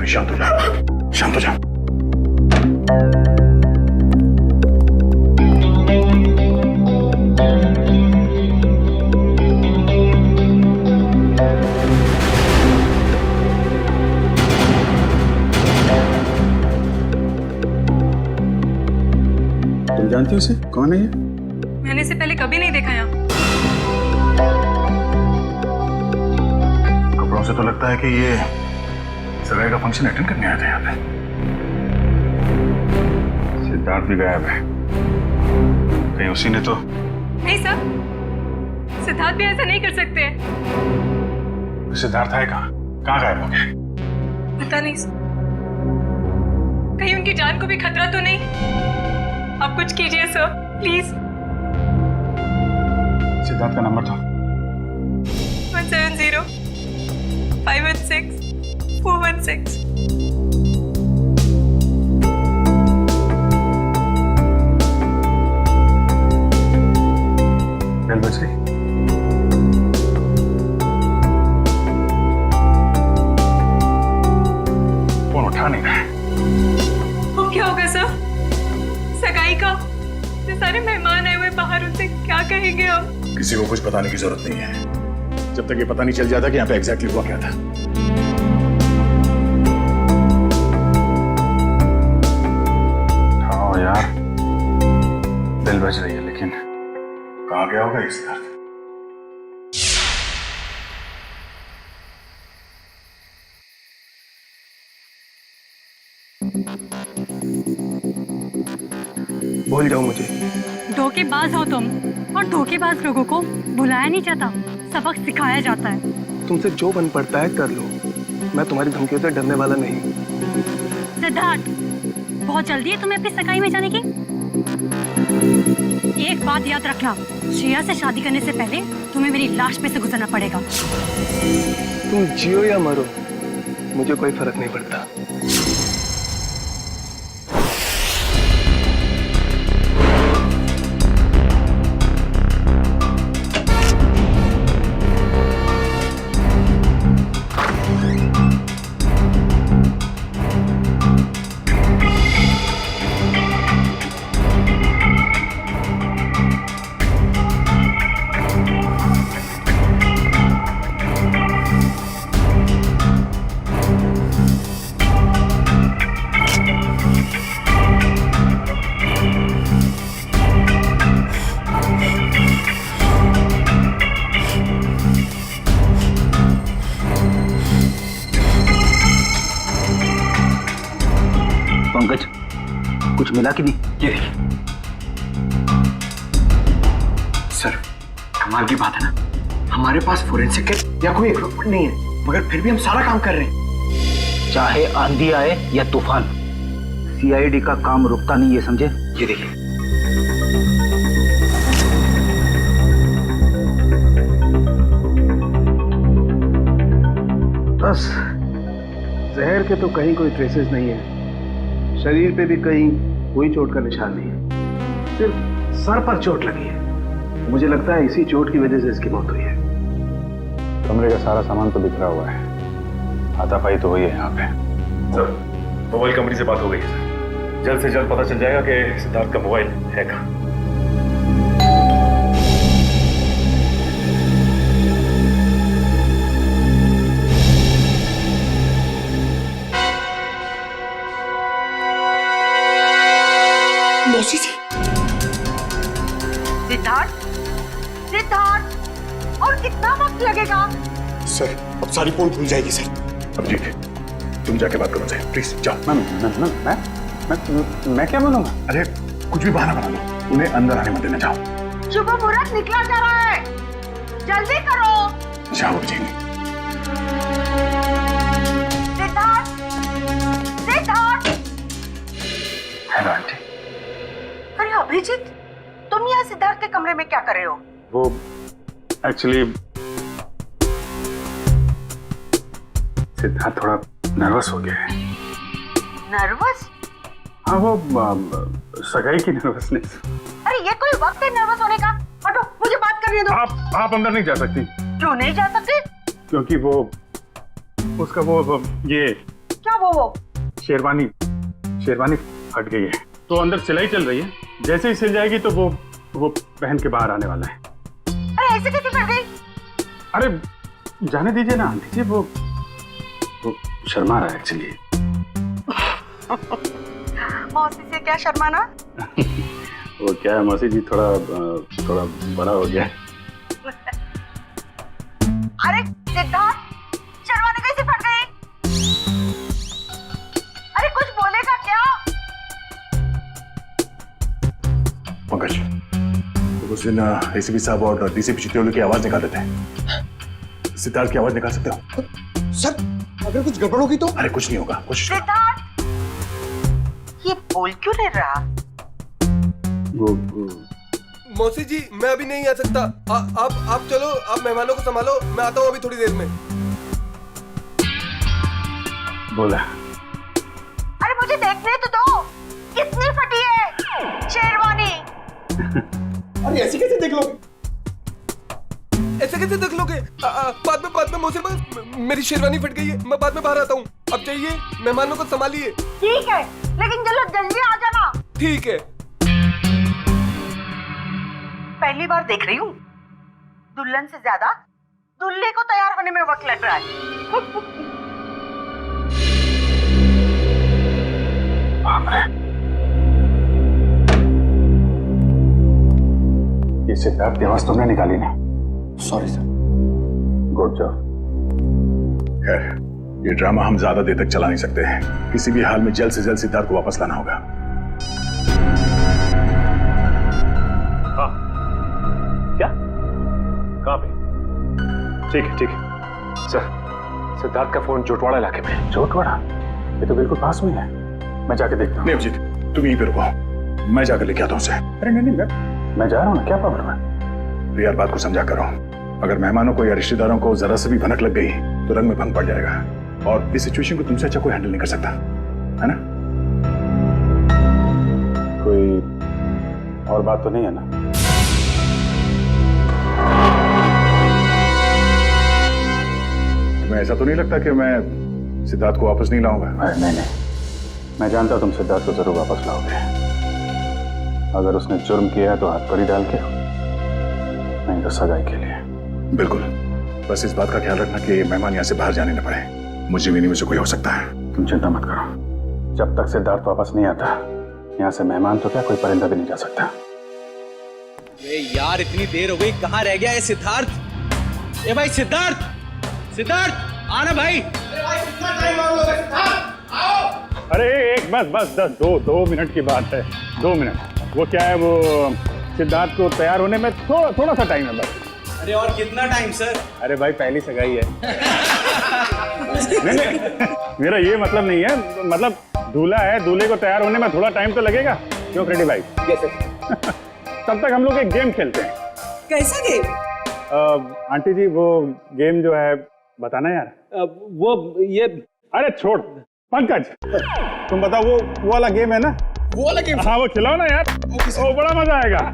थोड़ी शांत हो जा, शांत हो जा। तुम जानती हो इसे? कौन है ये? मैंने इसे पहले कभी नहीं देखा यहाँ। कपड़ों से तो लगता है कि ये सगाई का फंक्शन अटेंड करने आए थे यहाँ पे। सिद्धार्थ भी गायब है, कहीं उसी ने तो। नहीं सर, सिद्धार्थ भी ऐसा नहीं कर सकते। सिद्धार्थ है कहाँ? कहाँ गायब हो गया? पता नहीं सर, कहीं उनकी जान को भी खतरा तो नहीं? आप कुछ कीजिए सर, प्लीज। सिद्धार्थ का नंबर था 170 516 416। बेल बज गई। फोन उठा नहीं रहा है। अब क्या होगा सर? सगाई का इतने सारे मेहमान आए हुए बाहर, उनसे क्या कहेंगे हम? किसी को कुछ बताने की जरूरत नहीं है, जब तक ये पता नहीं चल जाता कि यहाँ पे एग्जैक्टली हुआ क्या था। हाँ यार, बेल बज रही है, लेकिन कहाँ गया होगा इस दर्द? भूल जाओ मुझे। धोखेबाज हो तुम, और धोखेबाज लोगों को बुलाया नहीं जाता, सबक सिखाया जाता है। तुमसे जो बन पड़ता है कर लो, मैं तुम्हारी धमकियों से डरने वाला नहीं। सिद्धार्थ, बहुत जल्दी है तुम्हें अपनी सगाई में जाने की। एक बात याद रखना, श्रेया से शादी करने से पहले तुम्हें मेरी लाश पे से गुजरना पड़ेगा। तुम जियो या मरो, मुझे कोई फर्क नहीं पड़ता। पंकज, कुछ मिला कि नहीं? ये देखिए सर, कमाल की बात है ना, हमारे पास फोरेंसिक या कोई इक्विपमेंट नहीं है, मगर फिर भी हम सारा काम कर रहे हैं। चाहे आंधी आए या तूफान, सीआईडी का काम रुकता नहीं, ये समझे? ये देखिए, बस जहर के तो कहीं कोई ट्रेसेस नहीं है, शरीर पे भी कहीं कोई चोट का निशान नहीं है, सिर्फ सर पर चोट लगी है। मुझे लगता है इसी चोट की वजह से इसकी मौत हुई है। कमरे का सारा सामान तो बिखरा हुआ है, हाथापाई तो हुई है यहाँ पे। सर, मोबाइल कंपनी से बात हो गई है सर, जल्द से जल्द पता चल जाएगा कि सिद्धार्थ का मोबाइल है कहाँ। मौसी जी, सिद्धार्थ, सिद्धार्थ, और कितना वक्त लगेगा? सर अब सारी फोन भूल जाएगी सर। अभिजीत, तुम जाके बात करो सर, प्लीज जाओ। मैं क्या बोलूंगा? अरे कुछ भी बहाना बना लो, उन्हें अंदर आने मत देना। जाओ शुभ मुहूर्त निकला जा रहा है, जल्दी करो। जाओ अभिजीत। सिद्धार्थ, सिद्धार्थ। Hello aunty. अरे अभिजीत, तुम यहाँ सिद्धार्थ के कमरे में क्या कर रहे हो? वो एक्चुअली सिद्धार्थ थोड़ा नर्वस हो गया है। नर्वस? हाँ, वो सगाई की नर्वसनेस। अरे ये कोई वक्त है नर्वस होने का? हटो, मुझे बात करने दो। आप अंदर नहीं जा सकती। क्यों नहीं जा सकते? क्योंकि वो उसका वो ये क्या वो? शेरवानी फट गई है, तो अंदर सिलाई चल रही है। जैसे ही सिल जाएगी तो वो पहन के बाहर आने वाला है। अरे ऐसे कैसे फट गई? अरे जाने दीजिए ना आंटी जी, वो शर्मा रहा है एक्चुअली। मौसी से क्या शर्माना? वो क्या है मौसी जी, थोड़ा बड़ा हो गया है। अरे सिद्धार्थ, शर्मानी कैसे फट गई? अरे कुछ बोलेगा क्या? पंकज, तो उस दिन एसीपी साहब और डीसीपी चित्रोली की आवाज निकाल देते हैं। सिद्धार्थ की आवाज निकाल सकते हो? सर अगर कुछ गड़बड़ होगी तो? अरे कुछ नहीं होगा, कोशिश करो। सिद्धार्थ, ये बोल क्यों नहीं रहा? मौसी जी मैं अभी नहीं आ सकता। आप चलो, आप मेहमानों को संभालो, मैं आता हूँ अभी थोड़ी देर में। बोला। अरे मुझे देखने तो दो, कितनी फटी है शेरवानी। अरे ऐसी कैसे देख लोगे? ऐसे कैसे देख लोगे? बाद में मौसी, मेरी शेरवानी फट गई है, मैं बाद में बाहर आता हूँ। अब जाइए, मेहमानों को संभालिए। ठीक है, लेकिन चलो जल्दी आ जाना। ठीक है। पहली बार देख रही हूँ, दुल्हन से ज्यादा दूल्हे को तैयार होने में वक्त लग रहा है। ये सिद्धार्थ की आवाज तुमने निकाली नहीं? Sorry sir. Good job. खैर, ये ड्रामा हम ज्यादा देर तक चला नहीं सकते हैं। किसी भी हाल में जल्द से जल्द सिद्धार्थ को वापस लाना होगा। हाँ, क्या? कहाँ पे? ठीक है सर। सिद्धार्थ का फोन चोटवाड़ा इलाके में। चोटवाड़ा? ये तो बिल्कुल पास में है। मैं जाके देखता हूँ। नहीं अभिजीत, तुम यहीं पे रुको, मैं जाकर लेके आता हूँ उसे। अरे नहीं, मैं जा रहा हूँ ना, क्या प्रॉब्लम है? तो यार बात को समझा करो। अगर मेहमानों को या रिश्तेदारों को जरा से भी भनक लग गई तो रंग में भंग पड़ जाएगा, और इस सिचुएशन को तुमसे अच्छा कोई हैंडल नहीं कर सकता, है ना? कोई और बात तो नहीं है ना? तुम्हें ऐसा तो नहीं लगता कि मैं सिद्धार्थ को वापस नहीं लाऊंगा? नहीं, मैं जानता तुम सिद्धार्थ को जरूर वापस लाओगे। अगर उसने जुर्म किया है तो हाथ कड़ी डाल के, नहीं तो सगाई के लिए। बिल्कुल, बस इस बात का ख्याल रखना कि मेहमान यहाँ से बाहर जाने न पड़े। मुझे भी नहीं, मुझे कोई हो सकता है। तुम चिंता मत करो, जब तक सिद्धार्थ वापस नहीं आता यहाँ से मेहमान तो क्या कोई परिंदा भी नहीं जा सकता। यार इतनी देर हो गई, कहाँ रह गया ये सिद्धार्थ? ए भाई सिद्धार्थ आना भाई। अरे एक बस 2 मिनट की बात है। 2 मिनट। वो क्या है, वो सिद्धार्थ को तैयार होने में थोड़ा सा टाइम है बस। अरे और कितना टाइम सर? अरे भाई पहली सगाई है। नहीं, मेरा ये मतलब नहीं है, मतलब दूल्हा है, दूल्हे को तैयार होने में थोड़ा टाइम तो लगेगा। क्यों फ्रेडी भाई? Yes sir. तब तक हम लोग एक गेम खेलते हैं। कैसा गेम? आंटी जी वो गेम जो है बताना यार। वो ये, अरे छोड़ पंकज, तुम बताओ वो वाला गेम है ना? वो वाला गेम? हाँ वो खिलाओ ना यार, वो बड़ा मजा आएगा।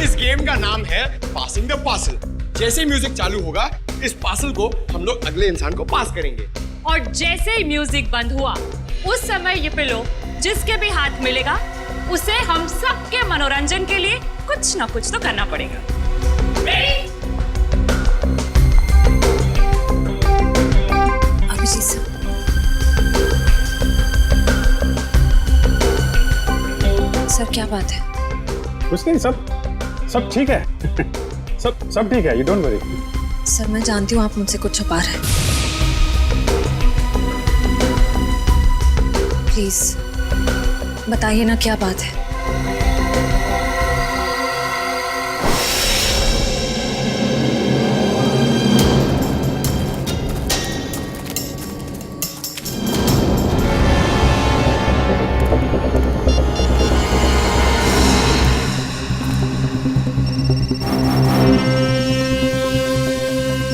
इस गेम का नाम है पासिंग द पार्सल। जैसे ही म्यूजिक चालू होगा, इस पार्सल को हम लोग अगले इंसान को पास करेंगे। और जैसे ही म्यूजिक बंद हुआ, उस समय ये पिलो जिसके भी हाथ मिलेगा उसे हम सबके मनोरंजन के लिए कुछ ना कुछ तो करना पड़ेगा। अभिजीत सर क्या बात है? कुछ नहीं, सब ठीक है। सब ठीक है, यू डोंट वरी। सर मैं जानती हूँ आप मुझसे कुछ छुपा रहे हैं। प्लीज बताइए ना क्या बात है।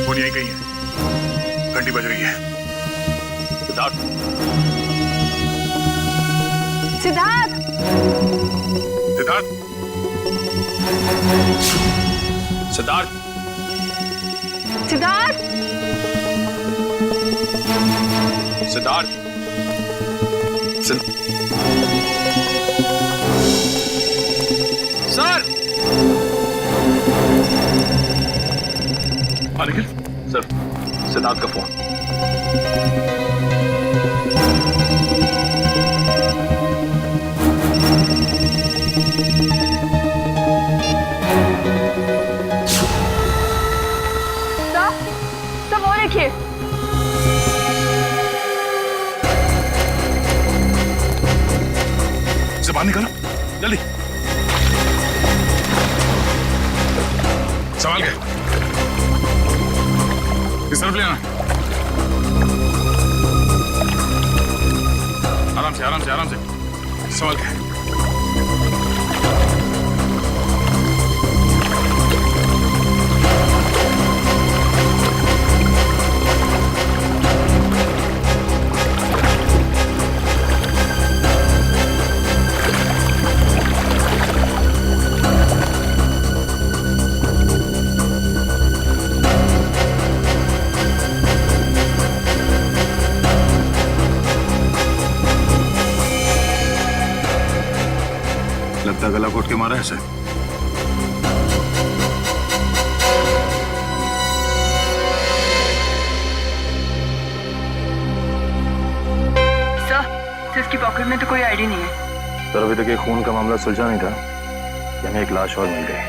फोन यहीं कहीं है, घंटी बज रही है। सिद्धार्थ, सिद्धार्थ, सिद्धार्थ, सिद्धार्थ, सिद्धार्थ। सिद्धार्थ सर निखिल सर, सिद्धार्थ का फोन। तो वो देखिए। से बाहर निकालो जल्दी। संभाल के इस तरफ ले आना। आराम से आराम से आराम से संभाल के। लगता गला घोट के मारा है सर। सर, इसकी पॉकेट में तो कोई आईडी नहीं है। सर अभी तक ये खून का मामला सुलझा नहीं था कि हमें एक लाश और मिल गई।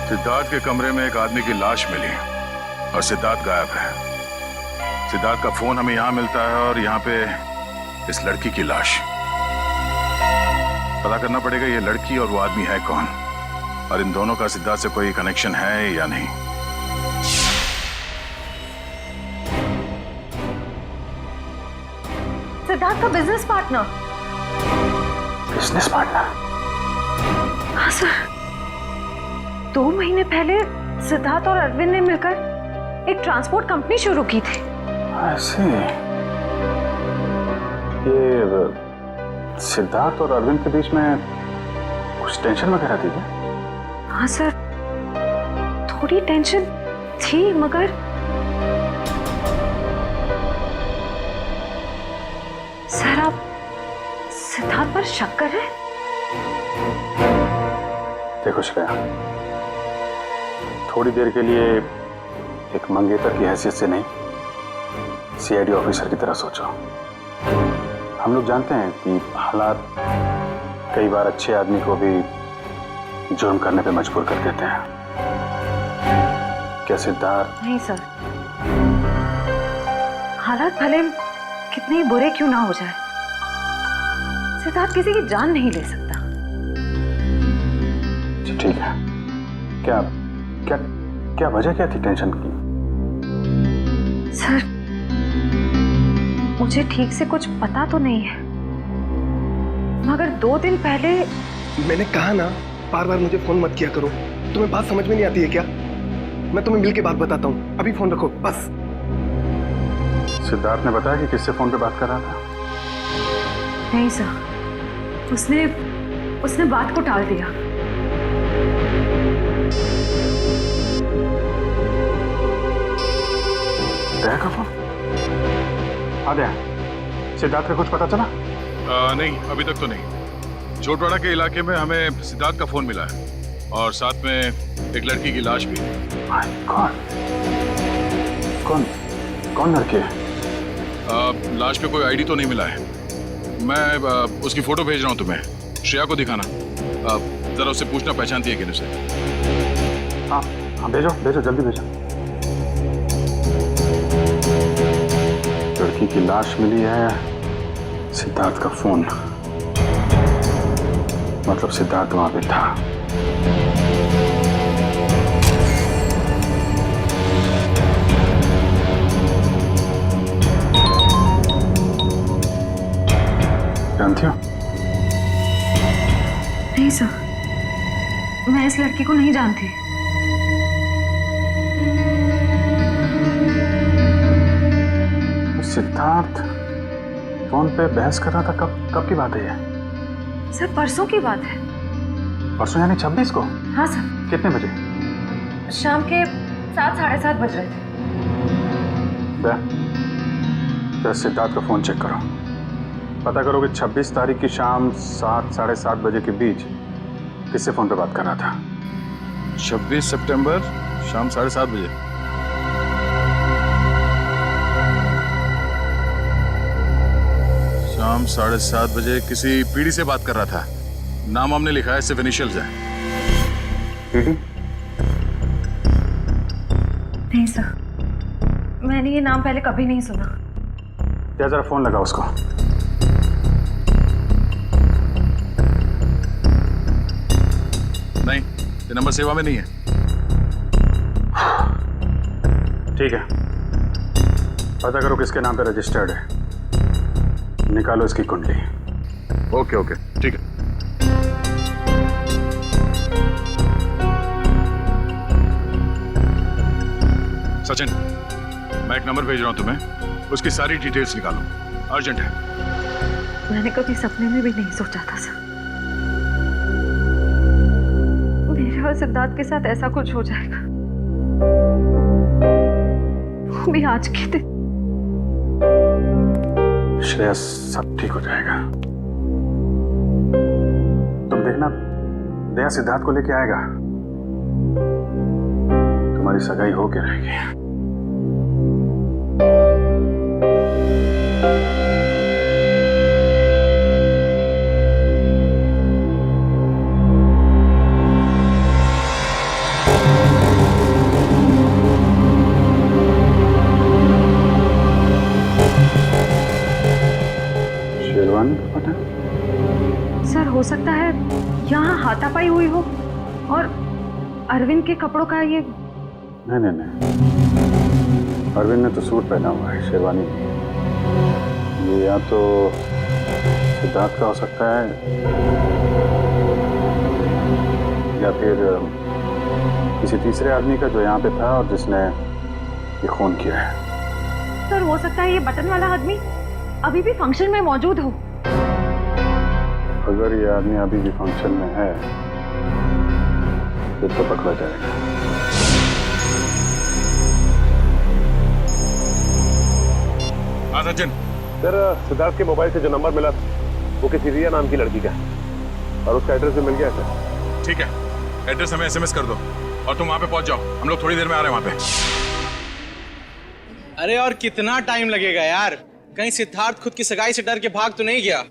सिद्धार्थ के कमरे में एक आदमी की लाश मिली और सिद्धार्थ गायब है। सिद्धार्थ का फोन हमें यहाँ मिलता है और यहाँ पे इस लड़की की लाश। पता करना पड़ेगा ये लड़की और वो आदमी है कौन, और इन दोनों का सिद्धार्थ से कोई कनेक्शन है या नहीं। सिद्धार्थ का बिजनेस पार्टनर। Business partner? हाँ सर, 2 महीने पहले सिद्धार्थ और अरविंद ने मिलकर एक ट्रांसपोर्ट कंपनी शुरू की थी। ऐसे ये सिद्धार्थ और अरविंद के बीच में कुछ टेंशन वगैरह थी क्या? हाँ सर, थोड़ी टेंशन थी, मगर सर आप सिद्धार्थ पर शक कर रहे हैं? देखो श्रेया, थोड़ी देर के लिए एक मंगेतर की हैसियत से नहीं, सीआईडी ऑफिसर की तरह सोचो। हम लोग जानते हैं कि हालात कई बार अच्छे आदमी को भी जुर्म करने पे मजबूर कर देते हैं। क्या सिद्धार्थ? नहीं सर, हालात भले कितने ही बुरे क्यों ना हो जाए, सिद्धार्थ किसी की जान नहीं ले सकता। ठीक है, क्या क्या क्या वजह क्या थी टेंशन की? सर मुझे ठीक से कुछ पता तो नहीं है, मगर 2 दिन पहले। मैंने कहा ना, बार बार मुझे फोन मत किया करो। तुम्हें बात समझ में नहीं आती है क्या? मैं तुम्हें मिल के बात बताता हूँ, अभी फोन रखो बस। सिद्धार्थ ने बताया कि किससे फोन पे बात कर रहा था? नहीं सर, उसने बात को टाल दिया। दया का फोन? हाँ दया, सिद्धार्थ का कुछ पता चला? नहीं, अभी तक तो नहीं। जोटवाड़ा के इलाके में हमें सिद्धार्थ का फोन मिला है और साथ में एक लड़की की लाश भी। कौन कौन लड़की है? लाश पे कोई आईडी तो नहीं मिला है। मैं उसकी फोटो भेज रहा हूँ तुम्हें, श्रेया को दिखाना। जरा उससे पूछना पहचानती है कि नहीं उसे। हाँ हाँ, भेजो भेजो, जल्दी भेजो। लड़की की लाश मिली है, सिद्धार्थ का फोन, मतलब सिद्धार्थ वहां पे था। जानती हो? नहीं सर, मैं इस लड़की को नहीं जानती। सिद्धार्थ फोन पे बहस कर रहा था, कब की बात है ये? सर परसों की बात है। परसों यानी 26 को? हाँ सर। कितने बजे? शाम के 7 साढ़े 7 बज रहे थे। तो सिद्धार्थ का फोन चेक करो, पता करो कि 26 तारीख की शाम 7 साढ़े 7 बजे के बीच किससे फोन पे बात कर रहा था। 26 सितंबर शाम 7:30 बजे। शाम 7:30 बजे किसी पीढ़ी से बात कर रहा था। नाम हमने लिखा है, सिर्फ इनिशियल्स है। पीढ़ी? नहीं सर, मैंने ये नाम पहले कभी नहीं सुना। क्या जरा फोन लगा उसको। नहीं, ये नंबर सेवा में नहीं है। ठीक है, पता करो किसके नाम पे रजिस्टर्ड है, निकालो इसकी कुंडली। ओके ओके, ठीक है। सचिन, मैं एक नंबर भेज रहा हूं तुम्हें, उसकी सारी डिटेल्स निकालो, अर्जेंट है। मैंने कभी सपने में भी नहीं सोचा था सर, मेरे और सिद्धार्थ के साथ ऐसा कुछ हो जाएगा। वो भी आज के दिन। श्रेया, सब ठीक हो जाएगा। तुम देखना, दया सिद्धार्थ को लेके आएगा, तुम्हारी सगाई हो के रहेगी। शेरवानी का पता? सर हो सकता है यहाँ हाथापाई हुई हो और अरविंद के कपड़ों का ये। नहीं, अरविंद ने तो सूट पहना हुआ है, शेरवानी नहीं। ये या तो सिद्धार्थ का हो सकता है या फिर किसी तीसरे आदमी का जो यहाँ पे था और जिसने ये खून किया है। सर हो सकता है ये बटन वाला आदमी अभी भी फंक्शन में मौजूद हो। अगर ये आदमी अभी भी फंक्शन में है फिर तो पकड़ा जाएगा। हाँ सचिन। सर, सिद्धार्थ के मोबाइल से जो नंबर मिला वो किसी रिया नाम की लड़की का है और उसका एड्रेस भी मिल गया है सर। ठीक है, एड्रेस हमें SMS कर दो और तुम वहां पे पहुंच जाओ। हम लोग थोड़ी देर में आ रहे हैं वहां पे। अरे और कितना टाइम लगेगा यार? कहीं सिद्धार्थ खुद की सगाई से डर के भाग तो नहीं गया?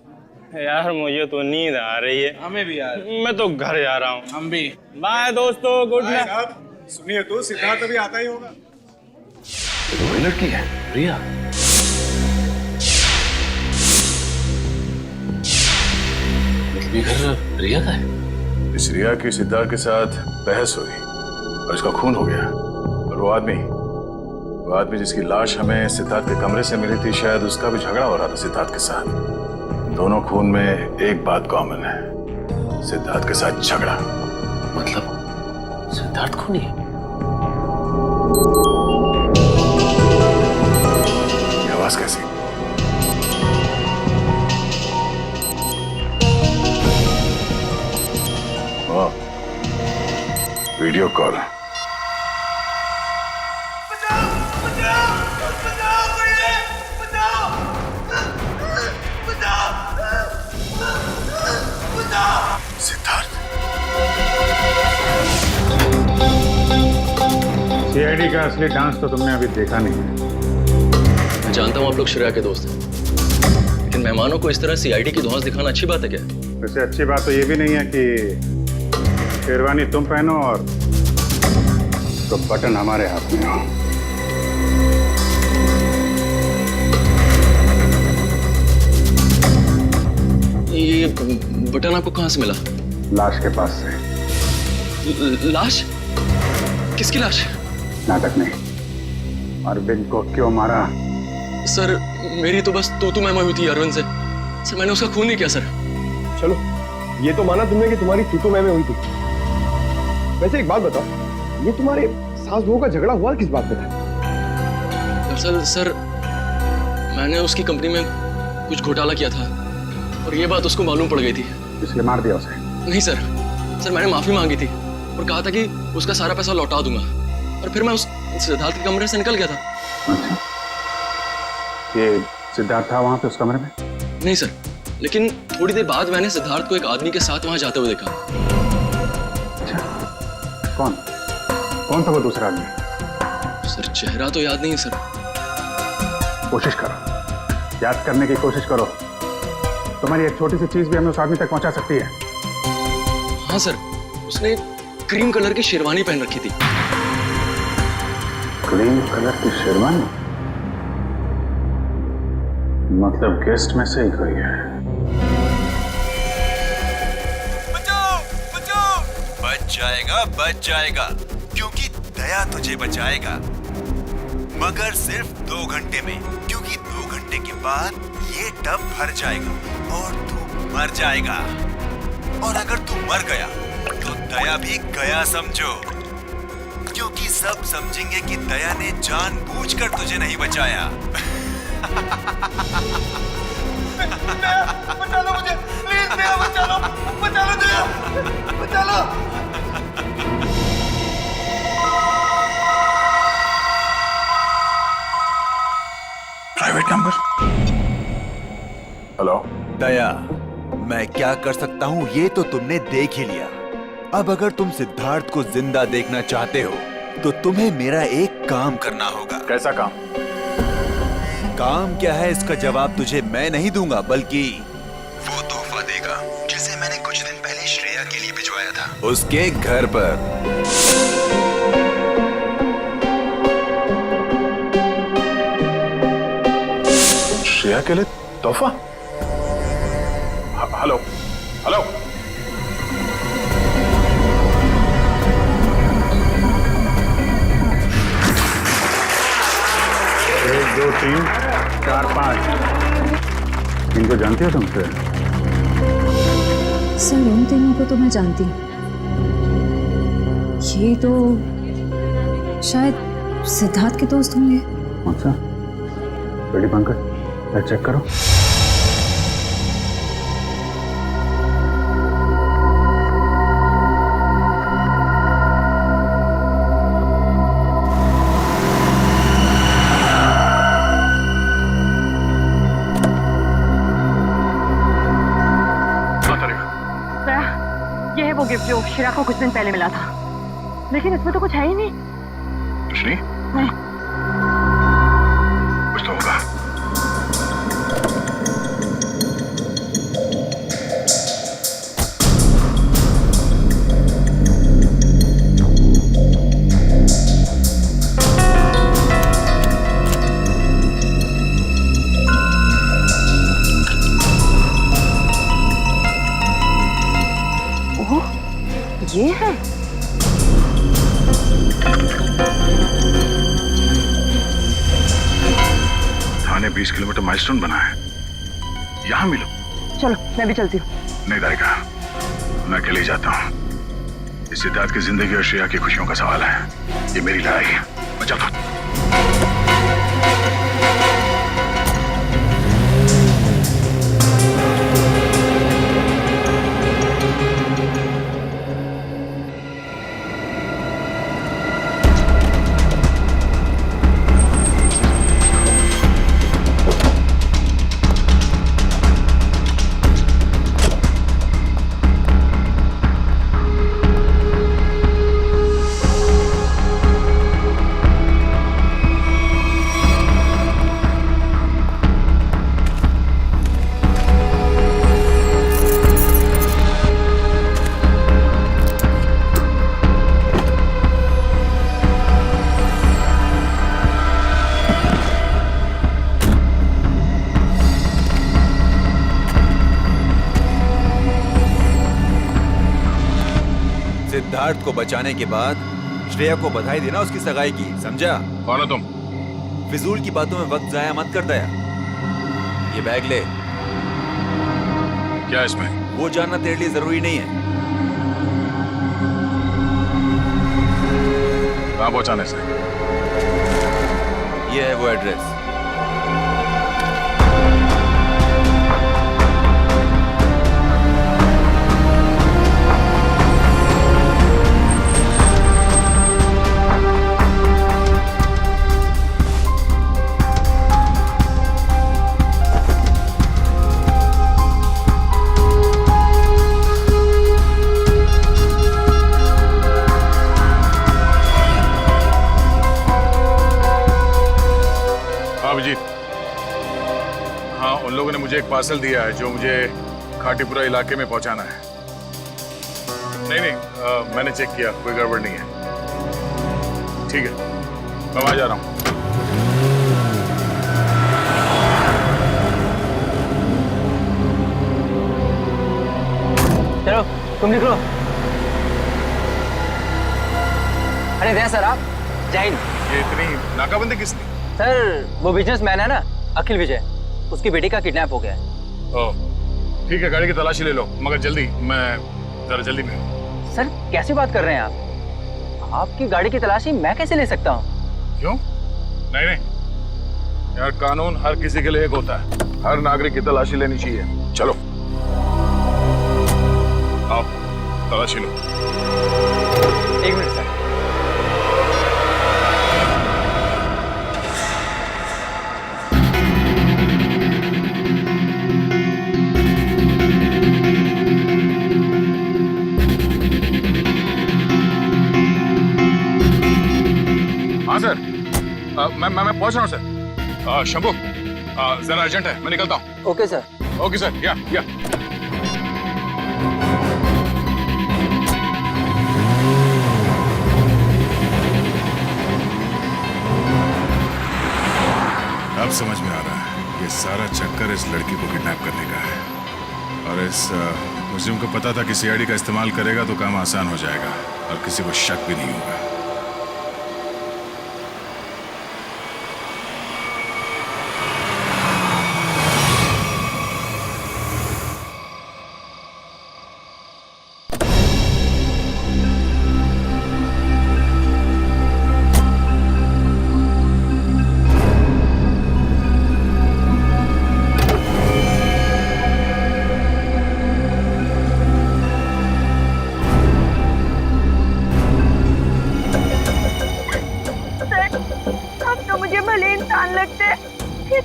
यार मुझे तो नींद आ रही है। हमें भी यार। मैं तो घर जा रहा हूँ। हम भी। बाय दोस्तों, गुड नाइट। सुनिए तो सिद्धार्थ अभी आता ही होगा। वही लड़की है रिया। ये घर रिया का है। इस रिया की सिद्धार्थ के साथ बहस हुई और इसका खून हो गया। और वो आदमी जिसकी लाश हमें सिद्धार्थ के कमरे से मिली थी, शायद उसका भी झगड़ा हो रहा था सिद्धार्थ के साथ। दोनों खून में एक बात कॉमन है, सिद्धार्थ के साथ झगड़ा। मतलब सिद्धार्थ खूनी है? ये आवाज कैसी? Video call. सीआईडी का असली डांस तो तुमने अभी देखा नहीं है। मैं जानता हूँ आप लोग श्रेया के दोस्त हैं, लेकिन मेहमानों को इस तरह सीआईडी की धौंस दिखाना अच्छी बात है क्या? वैसे अच्छी बात तो ये भी नहीं है कि शेरवानी तुम पहनो और तो बटन हमारे हाथ में हो। ये बटन आपको कहाँ से मिला? लाश के पास से। लाश? किसकी लाश? नाटक नहीं। अरविंद को क्यों मारा? सर मेरी तो बस तू मैं हुई थी अरविंद से। सर मैंने उसका खून नहीं किया सर। चलो ये तो माना तुमने कि तुम्हारी तू मैं हुई थी। वैसे एक बात बताओ, ये तुम्हारे सास बहू का झगड़ा हुआ किस बात पे था? दरअसल सर मैंने उसकी कंपनी में कुछ घोटाला किया था और ये बात उसको मालूम पड़ गई थी। इसलिए मार दिया उसे? नहीं सर, मैंने माफी मांगी थी और कहा था कि उसका सारा पैसा लौटा दूंगा और फिर मैं उस सिद्धार्थ के कमरे से निकल गया था। अच्छा, ये सिद्धार्थ था वहां पे उस कमरे में? नहीं सर, लेकिन थोड़ी देर बाद मैंने सिद्धार्थ को एक आदमी के साथ वहां जाते हुए देखा। कौन कौन था वो दूसरा आदमी? सर चेहरा तो याद नहीं है सर। कोशिश करो, याद करने की कोशिश करो। तुम्हारी एक छोटी सी चीज भी हमें उस आदमी तक पहुंचा सकती है। हाँ सर, उसने क्रीम कलर की शेरवानी पहन रखी थी। क्रीम कलर की शेरवानी? मतलब गेस्ट में से ही कोई है। बच जाएगा क्योंकि दया तुझे बचाएगा, मगर सिर्फ 2 घंटे में, क्योंकि 2 घंटे के बाद ये टब भर जाएगा और तू मर जाएगा। और अगर तू मर गया तो दया भी गया समझो, क्योंकि सब समझेंगे कि दया ने जानबूझकर तुझे नहीं बचाया। बचा लो मुझे, प्लीज दया, बचा लो दया, बचा लो। Private number. हेलो दया, मैं क्या कर सकता हूँ ये तो तुमने देख ही लिया। अब अगर तुम सिद्धार्थ को जिंदा देखना चाहते हो तो तुम्हें मेरा एक काम करना होगा। कैसा काम? काम क्या है इसका जवाब तुझे मैं नहीं दूंगा, बल्कि वो तोहफा देगा जिसे मैंने कुछ दिन पहले श्रेया के लिए भिजवाया था, उसके घर पर। श्रेया के लिए तोहफा? Hello hello, 1 2 3 4 5। इनको जानती हो तुमसे? सर उन तीनों को तो मैं जानती हूँ। ये तो शायद सिद्धार्थ के दोस्त होंगे। अच्छा, बेटी पंकज, चेक करो। ये है वो गिफ्ट जो शिरा को कुछ दिन पहले मिला था, लेकिन इसमें तो कुछ है ही नहीं। कुछ नहीं? नहीं। कुछ तो होगा। ये है थाने 20 किलोमीटर माइलस्टोन बना है, यहाँ मिलो। चलो मैं भी चलती हूँ। नहीं दारिका, मैं अकेले ही जाता हूँ। इस सिद्धार्थ की जिंदगी और श्रेया की खुशियों का सवाल है, ये मेरी लड़ाई है। मैं चलता हूँ। सिद्धार्थ को बचाने के बाद श्रेया को बधाई देना उसकी सगाई की, समझा? कौन हो तुम? फिजूल की बातों में वक्त जाया मत कर दया। ये बैग ले। क्या इसमें? वो जानना तेरे लिए जरूरी नहीं है। कहाँ पहुंचाने से? ये है वो एड्रेस। एक पार्सल दिया है जो मुझे खाटीपुरा इलाके में पहुंचाना है। नहीं, मैंने चेक किया, कोई गड़बड़ नहीं है। ठीक है, मैं वहां जा रहा हूं। चलो तुम निकलो। अरे दया सर, आप जय हिंद। ये इतनी नाकाबंदी किसने? सर वो बिजनेसमैन है ना, अखिल विजय, उसकी बेटी का किडनैप हो गया है। ओह, ठीक है, गाड़ी की तलाशी ले लो, मगर जल्दी, मैं जरा जल्दी में हूं। सर कैसी बात कर रहे हैं आप? आपकी गाड़ी की तलाशी मैं कैसे ले सकता हूँ? क्यों? नहीं, यार कानून हर किसी के लिए एक होता है, हर नागरिक की तलाशी लेनी चाहिए। चलो आओ, तलाशी लो। एक मिनट सर। हाँ सर, मैं पहुंच रहा हूँ सर। शंभू, जरा अर्जेंट है, मैं निकलता हूँ। Okay sir. ओके सर, या अब समझ में आ रहा है, ये सारा चक्कर इस लड़की को किडनैप करने का है। और इस मुझे को पता था कि सीआईडी का इस्तेमाल करेगा तो काम आसान हो जाएगा और किसी को शक भी नहीं होगा।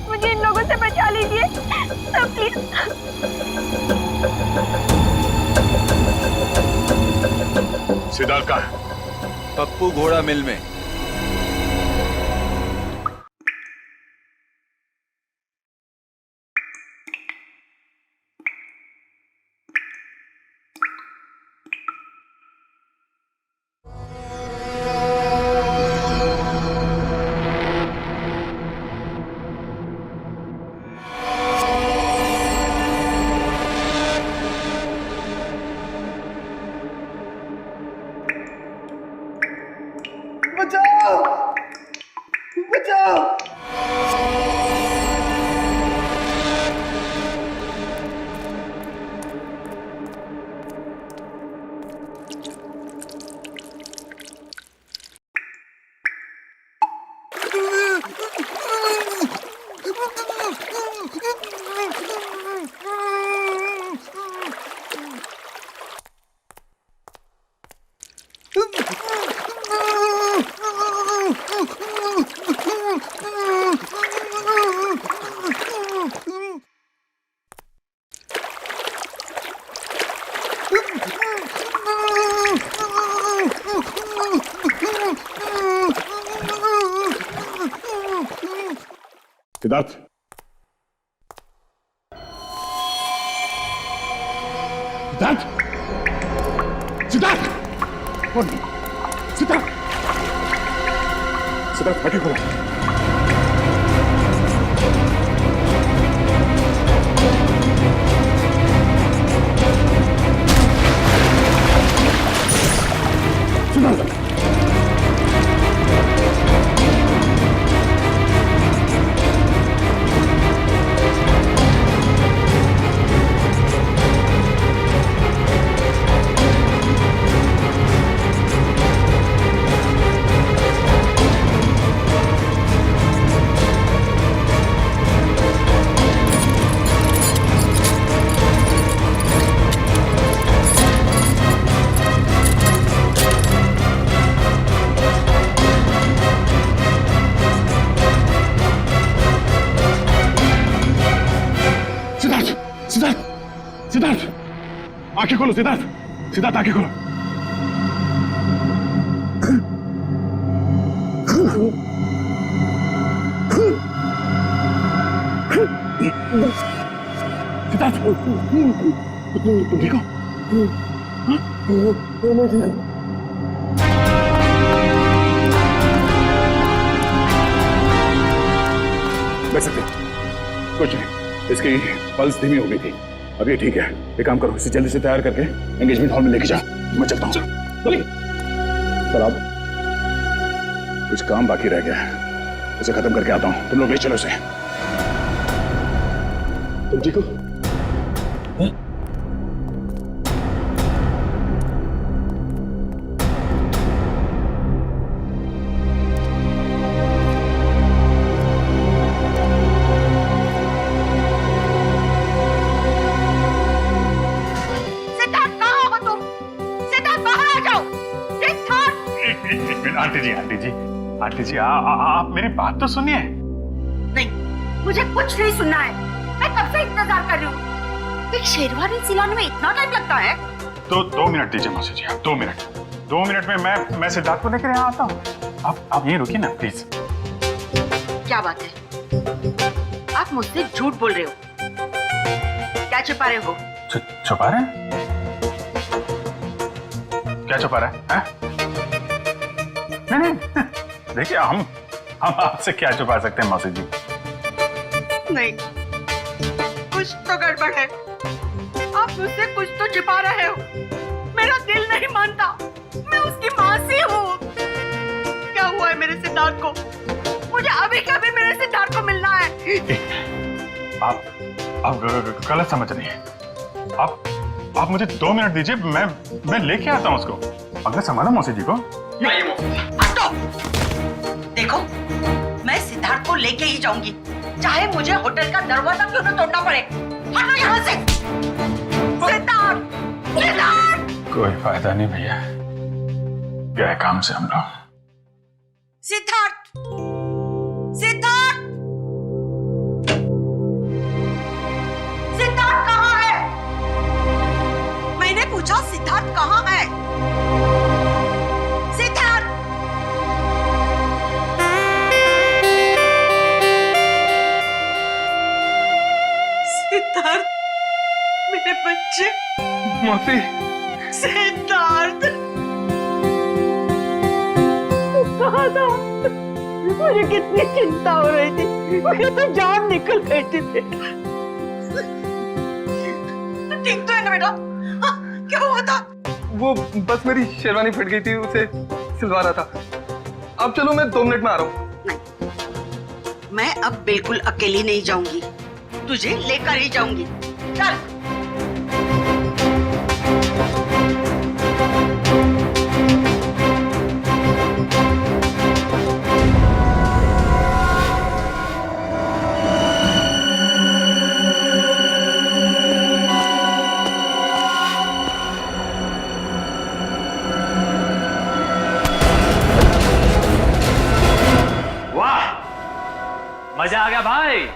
मुझे इन लोगों से बचा लीजिए प्लीज। सिद्धार्थ कहाँ है? पप्पू घोड़ा मिल में। बचाओ! बचाओ! सिद्धार्थ, सिद्धार्थ, सिद्धार्थ, सिद्धार्थ, सिद्धार्थ, आगे खोलो। सिद्धार्थ, सिद्धार्थ, आंखें खोलो। सिद्धार्थ, सिद्धार्थ, आंखें खोलो। सिद्धार्थ तुम ठीक हो? मैं ठीक हूँ। वैसे कुछ नहीं, इसकी पल्स धीमी हो गई थी, अब ये ठीक है। एक काम करो, इसे जल्दी से तैयार करके एंगेजमेंट हॉल में लेके जाओ। मैं चलता हूँ। चलिए सर, आप कुछ काम बाकी रह गया है, उसे खत्म करके आता हूँ। तुम लोग ले चलो उसे। तुम ठीक हो? आंटी जी आप मेरी बात तो सुनिए। नहीं, मुझे कुछ नहीं सुनना है। मैं कब से इंतजार कर रही हूँ। एक शेरवानी सिलाने में इतना टाइम लगता है? तो 2 मिनट दीजिए मौसी जी, आप 2 मिनट। 2 मिनट में मैं सिद्धार्थ को लेकर यहाँ आता हूँ। आप यहीं रुकिए ना प्लीज। क्या बात है, आप मुझसे झूठ बोल रहे हो? क्या छुपा रहे हो? छुपा रहे हैं? क्या छुपा रहे हैं? नहीं देखिए, हम आपसे क्या छुपा सकते हैं मौसी जी? नहीं, कुछ तो गड़बड़ है। आप मुझसे कुछ तो छिपा रहे हो। मेरा दिल नहीं मानता, मैं उसकी मौसी हूँ। क्या हुआ है मेरे सिद्धार्थ को? मुझे अभी के अभी मेरे सिद्धार्थ को मिलना है। आप गलत समझ रही हैं। आप मुझे 2 मिनट दीजिए, मैं लेके आता हूँ उसको। अगर संभालो मौसी जी को। देखो, मैं सिद्धार्थ को लेके ही जाऊंगी, चाहे मुझे होटल का दरवाजा क्यों न तोड़ना पड़े। हटो यहाँ से। सिद्धार्थ, सिद्धार्थ। कोई फायदा नहीं भैया, गए काम से हम लोग। सिद्धार्थ, सिद्धार्थ, सिद्धार्थ कहाँ है? मैंने पूछा सिद्धार्थ कहाँ है? सिद्धार्थ, मेरे बच्चे। मौसी। सिद्धार्थ, कहाँ था? मुझे कितनी चिंता हो रही थी, मुझे तो जान निकल गई थी बेटा। ठीक तो है ना बेटा? क्या हुआ था? वो बस मेरी शेरवानी फट गई थी, उसे सिलवा रहा था। अब चलो, मैं 2 मिनट में आ रहा हूँ। नहीं, मैं अब बिल्कुल अकेली नहीं जाऊंगी, तुझे लेकर ही जाऊंगी। चल। वाह, मजा आ गया भाई।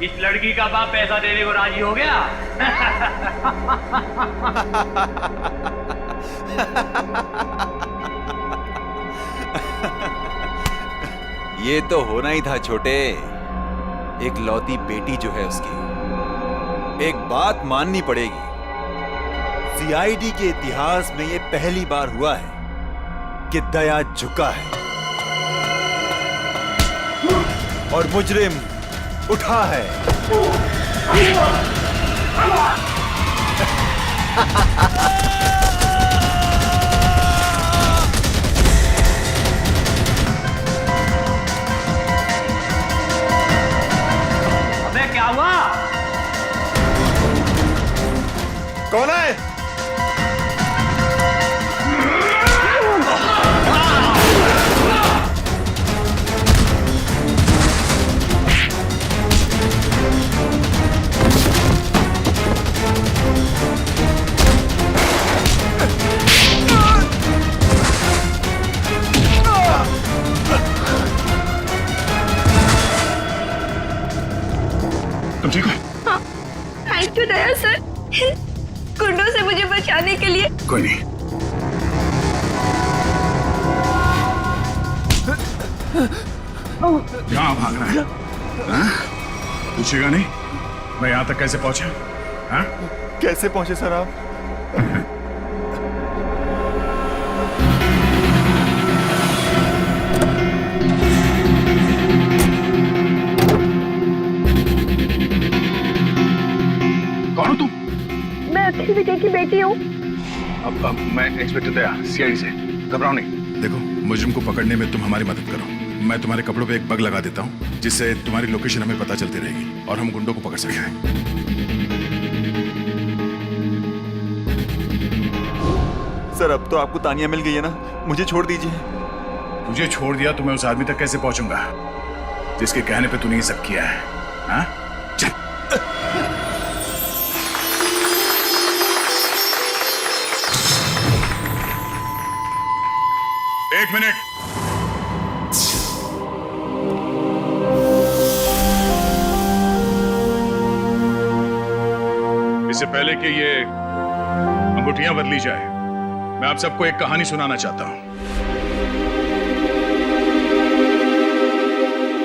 इस लड़की का बाप पैसा देने को राजी हो गया। ये तो होना ही था छोटे। एक लौती बेटी जो है उसकी, एक बात माननी पड़ेगी, सीआईडी के इतिहास में ये पहली बार हुआ है कि दया झुका है और मुजरिम उठा है। अबे क्या हुआ? कौन है? तुम ठीक हो? थैंक यू दया सर, गुंडों से मुझे बचाने के लिए। कोई नहीं। कहाँ भाग रहा है? हाँ? पूछेगा नहीं? मैं यहाँ तक कैसे पहुंचा? हाँ? कैसे पहुंचे सर आप? कौन हो तुम? मैं अखिल विजय की बेटी हूँ। अब मैं इंस्पेक्टर दया, सीआईडी से। घबराओ नहीं। देखो, मुजरिम को पकड़ने में तुम हमारी मदद करो। मैं तुम्हारे कपड़ों पे एक बग लगा देता हूँ, जिससे तुम्हारी लोकेशन हमें पता चलती रहेगी और हम गुंडों को पकड़ सकते हैं। सर अब तो आपको तानिया मिल गई है ना, मुझे छोड़ दीजिए। तुझे छोड़ दिया तो मैं उस आदमी तक कैसे पहुंचूंगा जिसके कहने पे तूने ये सब किया है? हाँ? चल। एक मिनट। इससे पहले कि ये अंगूठियां बदली जाए, मैं आप सबको एक कहानी सुनाना चाहता हूं।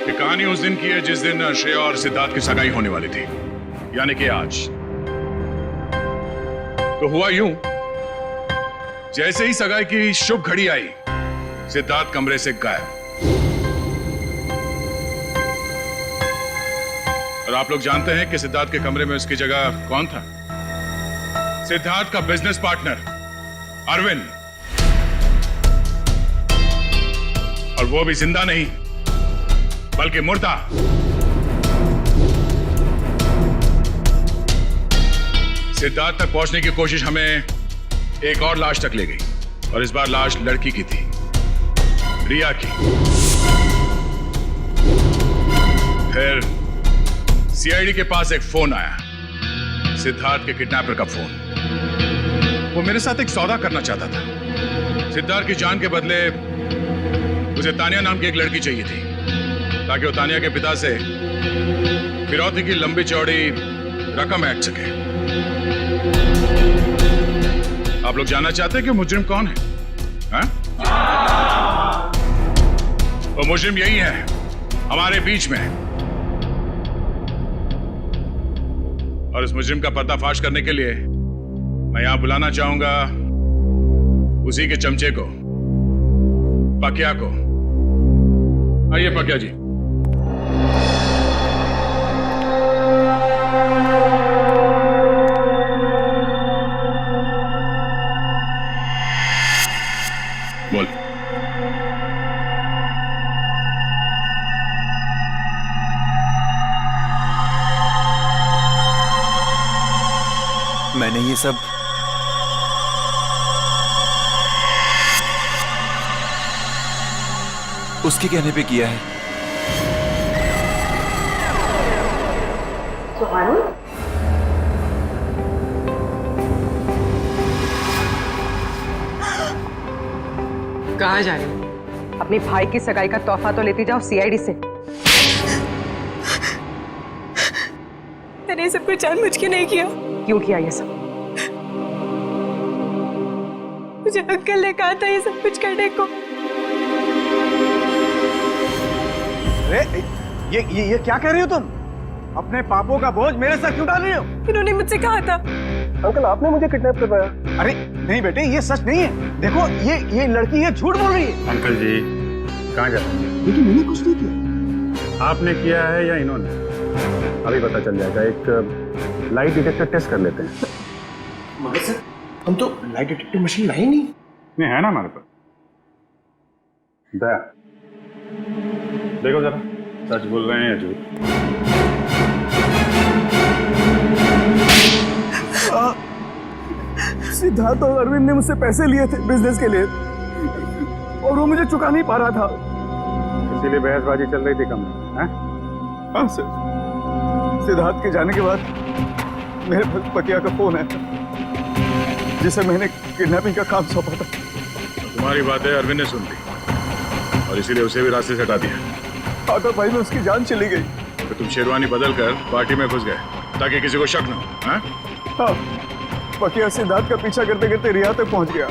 ये कहानी उस दिन की है जिस दिन श्रेया और सिद्धार्थ की सगाई होने वाली थी, यानी कि आज। तो हुआ यूं, जैसे ही सगाई की शुभ घड़ी आई, सिद्धार्थ कमरे से गायब। और आप लोग जानते हैं कि सिद्धार्थ के कमरे में उसकी जगह कौन था? सिद्धार्थ का बिजनेस पार्टनर अरविंद। और वो भी जिंदा नहीं बल्कि मुर्दा। सिद्धार्थ तक पहुंचने की कोशिश हमें एक और लाश तक ले गई, और इस बार लाश लड़की की थी, रिया की। फिर सीआईडी के पास एक फोन आया, सिद्धार्थ के किडनैपर का फोन। वो मेरे साथ एक सौदा करना चाहता था। सिद्धार्थ की जान के बदले उसे तानिया नाम की एक लड़की चाहिए थी, ताकि वो तानिया के पिता से फिरौती की लंबी चौड़ी रकम ऐंठ सके। आप लोग जानना चाहते हैं कि मुजरिम कौन है? हाँ? वो मुजरिम यही है, हमारे बीच में। और इस मुजरिम का पर्दाफाश करने के लिए मैं यहां बुलाना चाहूंगा उसी के चमचे को, पकिया को। आइए पकिया जी। बोल। मैंने ये सब उसके कहने पे किया है। सुहानी? कहाँ जा रही हो? अपनी भाई की सगाई का तोहफा तो लेती जाओ सीआईडी से। मैंने ये सब कुछ जानबूझ के नहीं किया। क्यों किया ये सब? मुझे अंकल ने कहा था ये सब कुछ करने को। अरे ये क्या कह रही हो तुम? अपने पापों का बोझ मेरे सर क्यों डाल रही हो? इन्होंने मुझसे कहा था। अंकल आपने मुझे किडनैप करवाया। अरे नहीं बेटे, ये सच नहीं है। देखो ये लड़की ये झूठ बोल रही है। अंकल जी कहाँ जा रहे हैं? लेकिन मैंने कुछ नहीं किया। आपने किया है या इन्होंने? अभी पता चल जाएगा। एक लाइट डिटेक्टर टेस्ट कर लेते हैं। मगर सर हम तो लाइट डिटेक्टर मशीन लाई नहीं। नहीं है ना हमारे पास। दया देखो जरा, सच बोल रहे हैं या झूठ? सिद्धार्थ और अरविंद ने मुझसे पैसे लिए थे बिजनेस के लिए, और वो मुझे चुका नहीं पा रहा था, इसीलिए बहसबाजी चल रही थी कमरे में। हाँ सर। सिद्धार्थ के जाने के बाद मेरे पास पकिया का फोन आया, जिसे मैंने किडनैपिंग का काम सौंपा था। तुम्हारी बातें अरविंद ने सुन ली और इसीलिए उसे भी रास्ते से हटा दिया। आकर भाई में उसकी जान चली गई। तो तुम शेरवानी बदल कर पार्टी में घुस गए ताकि किसी को शक न हो। हाँ, पकिया सिद्धार्थ का पीछा करते करते रिया तक पहुंच गया,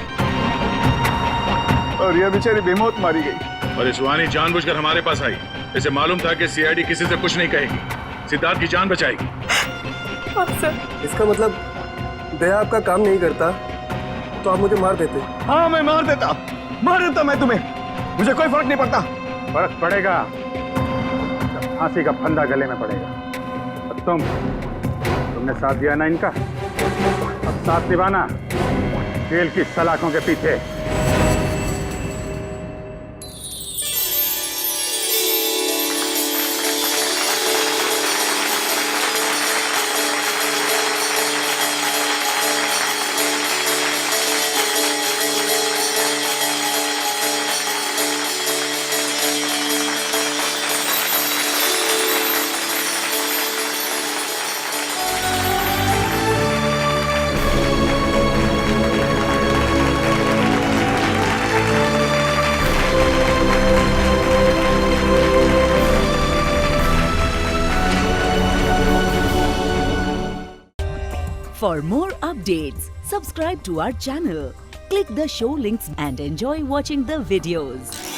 और रिया बेचारी बेमौत मारी गई। और सुहानी जानबूझकर हमारे पास आई। इसे मालूम था कि सीआईडी किसी से कुछ नहीं कहेगी, सिद्धार्थ की जान बचाएगी। हाँ सर। इसका मतलब दया आपका काम नहीं करता तो आप मुझे मार देते। हाँ मैं मार देता मैं तुम्हें, मुझे कोई फर्क नहीं पड़ता। फर्क पड़ेगा जब फांसी का फंदा गले में पड़ेगा। और तुमने साथ दिया ना इनका, अब साथ निभाना जेल की सलाखों के पीछे। For more updates, subscribe to our channel, click the show links and enjoy watching the videos.